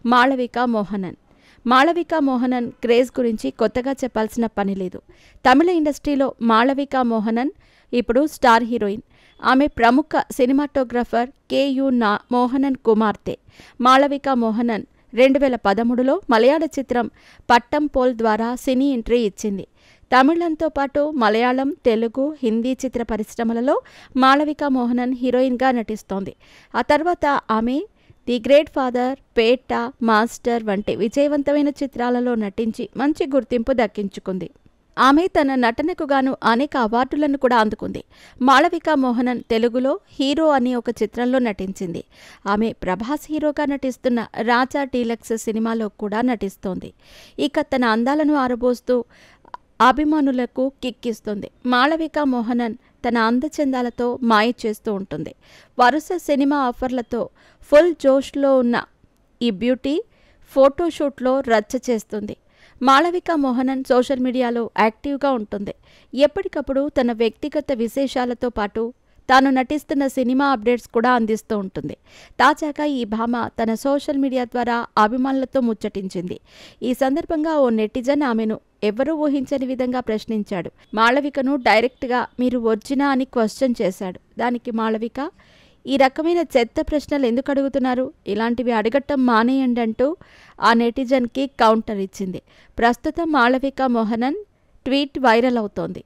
Malavika Mohanan. Malavika Mohanan craze గురించి కొత్తగా చెప్పాల్సిన పని లేదు. తమిళ ఇండస్ట్రీలో మాళవిక మోహనన్ ఇప్పుడు స్టార్ హీరోయిన్. ఆమె ప్రముఖ సినిమాటోగ్రఫర్ కెయు మోహనన్ కుమార్తె. మాళవిక మోహనన్ 2013లో మలయాళ చిత్రం పట్టం పోల్ ద్వారా సినీ ఎంట్రీ ఇచ్చింది. తమిళంతో పాటు మలయాళం, తెలుగు, హిందీ చిత్ర పరిశ్రమలలో మాళవిక మోహనన్ హీరోయిన్గా నటిస్తోంది. ఆ తర్వాత ఆమె the great father, Peta, master వంటి విజయవంతమైన చిత్రాలలో నటించి మంచి గుర్తింపు దక్కించుకుంది. ఆమె తన నటనకు గాను అనేక అవార్డులను కూడా అందుకుంది. మాళవిక మోహనన్ తెలుగులో హీరో అనే ఒక చిత్రంలో నటించింది. ఆమె ప్రభాస్ హీరోగా నటిస్తున్న రాజా డీలక్స్ సినిమాలో కూడా నటిస్తోంది. ఇక తన అందాలను ఆరబోస్తూ అభిమానులకు కిక్కిస్తుంది. మాళవిక మోహనన్ తన అందచందాలతో మాయ చేస్తూ ఉంటుంది. వరుస సినిమా ఆఫర్లతో ఫుల్ జోష్లో ఉన్న ఈ బ్యూటీ ఫోటోషూట్లో రచ్చ చేస్తుంది. మాళవిక మోహనన్ సోషల్ మీడియాలో యాక్టివ్గా ఉంటుంది. ఎప్పటికప్పుడు తన వ్యక్తిగత విశేషాలతో పాటు తాను నటిస్తున్న సినిమా అప్డేట్స్ కూడా అందిస్తూ ఉంటుంది. తాజాగా ఈ భామ తన సోషల్ మీడియా ద్వారా అభిమానులతో ముచ్చటించింది. ఈ సందర్భంగా ఓ నెటిజన్ ఆమెను ఎవరూ ఊహించని విధంగా ప్రశ్నించాడు. మాళవికను డైరెక్ట్గా మీరు ఒరిజినా అని క్వశ్చన్ చేశాడు. దానికి మాళవిక, ఈ రకమైన చెత్త ప్రశ్నలు ఎందుకు అడుగుతున్నారు, ఇలాంటివి అడగటం మానేయండి అంటూ ఆ నెటిజన్కి కౌంటర్ ఇచ్చింది. ప్రస్తుతం మాళవిక మోహనన్ ట్వీట్ వైరల్ అవుతోంది.